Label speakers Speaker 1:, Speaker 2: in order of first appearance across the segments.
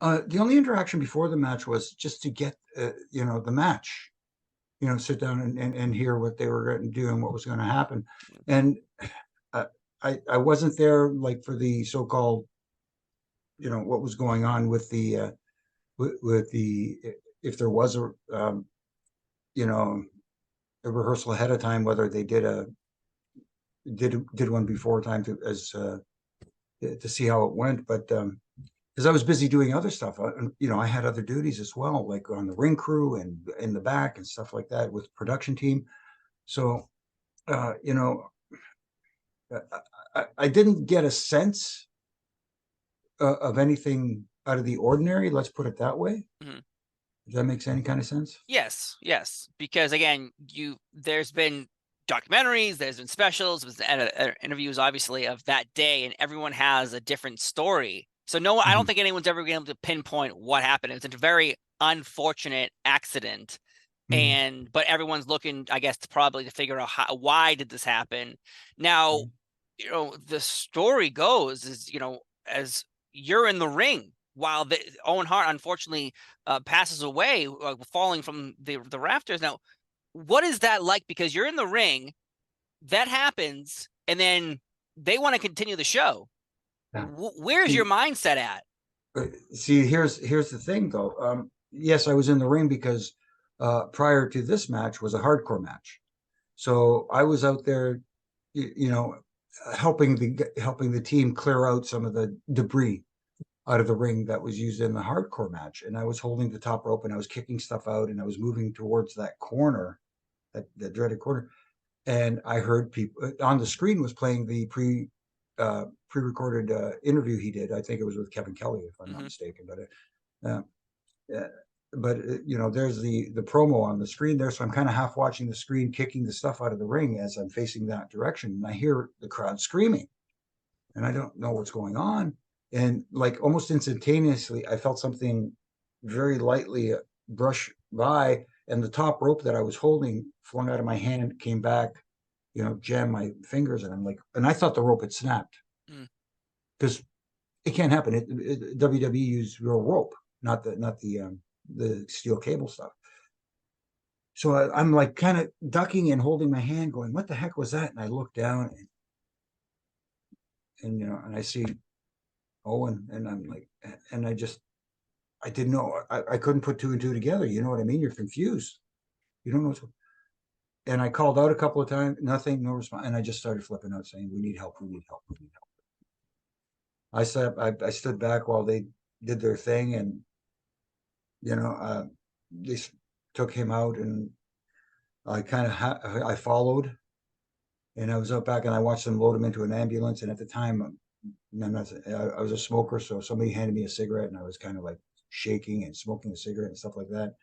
Speaker 1: The only interaction before the match was just to get, the match, sit down and hear what they were going to do and what was going to happen. And uh, I wasn't there like for the so-called, what was going on with with the, if there was you know, a rehearsal ahead of time, whether they did one before time to see how it went. But because I was busy doing other stuff, I had other duties as well, like on the ring crew and in the back and stuff like that with production team. So, uh, you know, I didn't get a sense of anything out of the ordinary. Let's put it that way.
Speaker 2: Mhm.
Speaker 1: If that makes any kind of sense.
Speaker 2: Yes, yes, because again, there's been documentaries, there's been specials, was interviews obviously of that day, and everyone has a different story. So no, I don't
Speaker 1: Mhm.
Speaker 2: think anyone's ever been able to pinpoint what happened. It was a very unfortunate accident,
Speaker 1: Mhm.
Speaker 2: and but everyone's looking, I guess, to figure out why did this happen. Now,
Speaker 1: Mhm.
Speaker 2: the story goes is, as you're in the ring while Owen Hart unfortunately passes away, falling from the rafters. Now, what is that like? Because you're in the ring, that happens, and then they want to continue the show.
Speaker 1: Yeah.
Speaker 2: Where's your
Speaker 1: See,
Speaker 2: mindset at?
Speaker 1: here's the thing though. Yes, I was in the ring because prior to this match was a hardcore match. So I was out there, you know, helping the team clear out some of the debris out of the ring that was used in the hardcore match. And I was holding the top rope and I was kicking stuff out and I was moving towards that corner, that dreaded corner. And I heard people on the screen was playing the pre-recorded interview he did. I think it was with Kevin Kelly, if I'm not
Speaker 2: Hmm.
Speaker 1: mistaken. Uh, uh, there's the promo on the screen there, so I'm kind of half watching the screen, kicking the stuff out of the ring as I'm facing that direction, and I hear the crowd screaming, and I don't know what's going on, and like almost instantaneously, I felt something very lightly brush by, and the top rope that I was holding flung out of my hand, came back, jammed my fingers, and I'm like, and I thought the rope had snapped
Speaker 2: Mm.
Speaker 1: because it can't happen. WWE used real rope, not the steel cable stuff. So I'm like kind of ducking and holding my hand, going, "What the heck was that?" And I look down and I see Owen, and I'm like, and I didn't know. I couldn't put two and two together. You know what I mean? You're confused. You don't know what's. And I called out a couple of times, nothing, no response, and I just started flipping out, saying, "We need help. We need help. We need help." I stood back while they did their thing, and you know, uh, they took him out, and I followed, and I was out back, and I watched them load him into an ambulance. And at the time, I was a smoker, so somebody handed me a cigarette, and I was kind of like shaking and smoking a cigarette and stuff like that.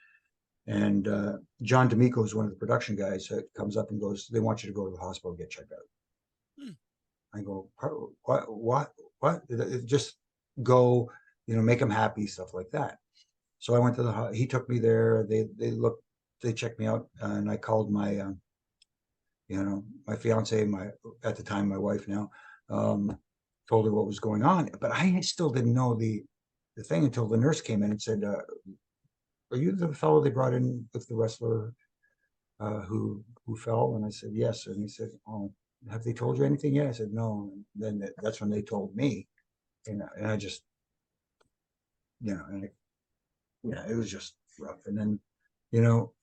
Speaker 1: And John D'Amico is one of the production guys that comes up and goes, "They want you to go to the hospital and get checked out."
Speaker 2: Hmm.
Speaker 1: I go, "What? What? Just go, make them happy, stuff like that." So I went to he took me there. They checked me out, and I called my fiance, at the time, my wife now, um, told her what was going on. But I still didn't know the thing until the nurse came in and said, "Are you the fellow they brought in with the wrestler who fell?" And I said, "Yes." And he said, "Oh, have they told you anything yet?" I said, "No." And then that's when they told me, and I just, and yeah, it was just rough. And then, you know,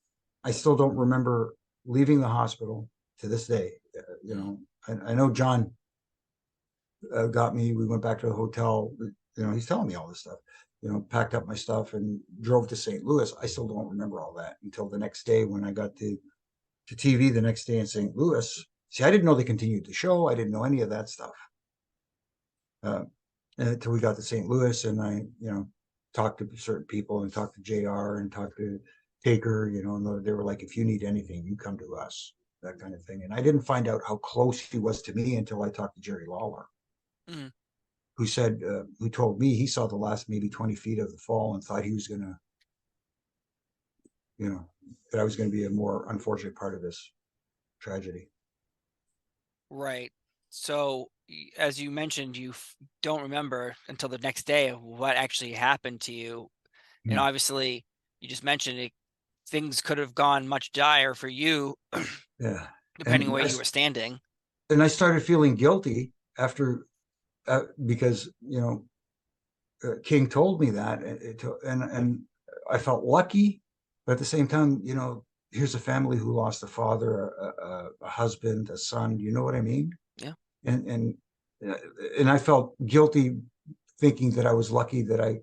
Speaker 1: I still don't remember leaving the hospital to this day.
Speaker 2: Mm.
Speaker 1: I know John got me. We went back to the hotel. He's telling me all this stuff. Packed up my stuff and drove to St. Louis. I still don't remember all that until the next day when I got to TV the next day in St. Louis. See, I didn't know they continued the show. I didn't know any of that stuff uh, until we got to St. Louis, and I, talked to certain people and talked to JR and talked to Taker. And they were like, "If you need anything, you come to us." That kind of thing. And I didn't find out how close he was to me until I talked to Jerry Lawler,
Speaker 2: Mm.
Speaker 1: who told me he saw the last maybe 20 feet of the fall and thought he was going to, you know, that I was going to be a more unfortunate part of this tragedy.
Speaker 2: Right. So as you mentioned, don't remember until the next day of what actually happened to you. And
Speaker 1: Mm.
Speaker 2: obviously, you just mentioned it, things could have gone much dire for you,
Speaker 1: Yeah.
Speaker 2: depending on
Speaker 1: And
Speaker 2: where
Speaker 1: I,
Speaker 2: you were standing.
Speaker 1: and I started feeling guilty after, because, King told me that, and I felt lucky, but at the same time, here's a family who lost a father, a husband, a son. You know what I mean?
Speaker 2: Yeah,
Speaker 1: And uh, and I felt guilty thinking that I was lucky that I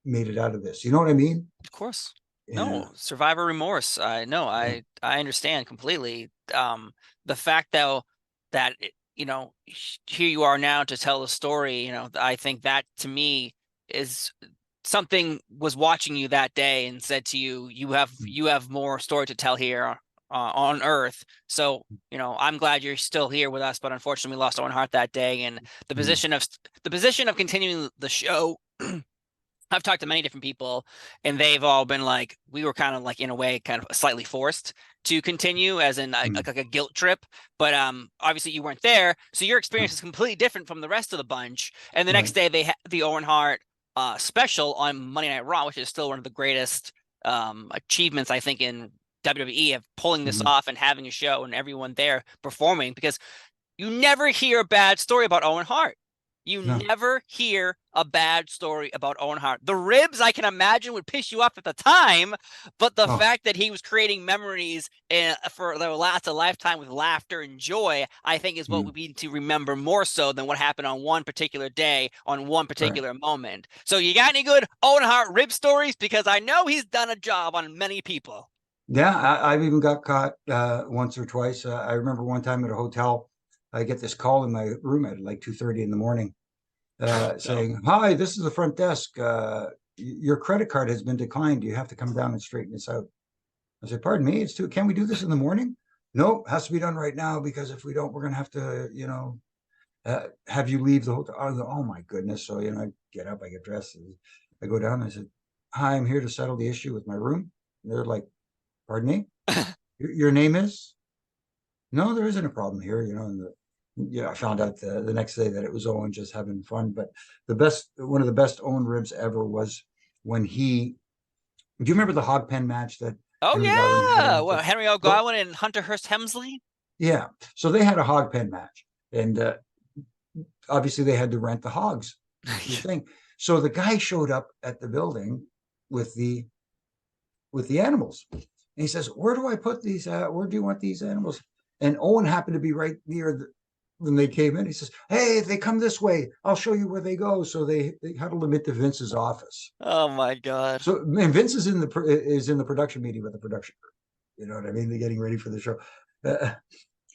Speaker 1: made it out of this. You know what I mean?
Speaker 2: of course.
Speaker 1: Yeah.
Speaker 2: No, survivor remorse. I know.
Speaker 1: Yeah.
Speaker 2: I understand completely. The fact though that here you are now to tell the story. I think that to me is something was watching you that day and said to you, you have more story to tell here on Earth. So I'm glad you're still here with us, but unfortunately, we lost Owen Hart that day, and
Speaker 1: Mm.
Speaker 2: the position of continuing the show. I've talked to many different people, and they've all been like, we were kind of like in a way, kind of slightly forced to continue, as in
Speaker 1: Mm.
Speaker 2: like a guilt trip. But obviously you weren't there, so your
Speaker 1: Uh,
Speaker 2: experience is completely different from the rest of the bunch. And the next
Speaker 1: right.
Speaker 2: day they had the Owen Hart special on Monday Night Raw, which is still one of the greatest achievements I think in WWE of pulling this
Speaker 1: Mhm.
Speaker 2: off and having a show and everyone there performing, because you never hear a bad story about Owen Hart. You
Speaker 1: No.
Speaker 2: never hear a bad story about Owen Hart. The ribs, I can imagine, would piss you off at the time, but the
Speaker 1: Oh.
Speaker 2: fact that he was creating memories for the last a lifetime with laughter and joy, I think is what we
Speaker 1: Mm.
Speaker 2: need to remember more so than what happened on one particular day, on one
Speaker 1: Right.
Speaker 2: particular moment. So you got any good Owen Hart rib stories? Because I know he's done a job on many people.
Speaker 1: Yeah, I've even got caught once or twice. I remember one time at a hotel, I get this call in my room at like 2:30 in the morning,
Speaker 2: No.
Speaker 1: saying, "Hi, this is the front desk. Your credit card has been declined. You have to come down and straighten this out." I said, "Pardon me, it's too. Can we do this in the morning?" "Nope, has to be done right now because if we don't, we're gonna have to, have you leave the hotel." I go, "Oh my goodness!" So I get up, I get dressed, and I go down. And I said, "Hi, I'm here to settle the issue with my room." And they're like, "Pardon me? Your name is?" "No, there isn't a problem here." I found out the next day that it was Owen just having fun. But one of the best Owen ribs ever was when he. Do you remember the hog pen match that
Speaker 2: Oh
Speaker 1: Henry Godwin had
Speaker 2: yeah,
Speaker 1: on?
Speaker 2: well, Henry O.
Speaker 1: Well,
Speaker 2: Godwin and Hunter Hearst Helmsley.
Speaker 1: yeah. So they had a hog pen match, and obviously they had to rent the hogs, the thing. So the guy showed up at the building with the animals. And he says, "Where do I put these? Where do you want these animals?" And Owen happened to be right near when they came in. He says, "Hey, if they come this way, I'll show you where they go." So they huddled him into Vince's office.
Speaker 2: Oh my God.
Speaker 1: So and Vince is in the production meeting with the production crew. You know what I mean? They're getting ready for the show.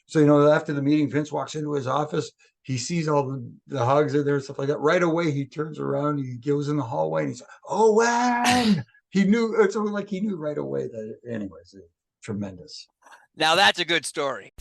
Speaker 1: So after the meeting, Vince walks into his office. He sees all the hogs in there and stuff like that. Right away, he turns around. He goes in the hallway and he's, "Oh, Wen!" He knew. It's like he knew right away that. Anyways, tremendous.
Speaker 2: Now that's a good story.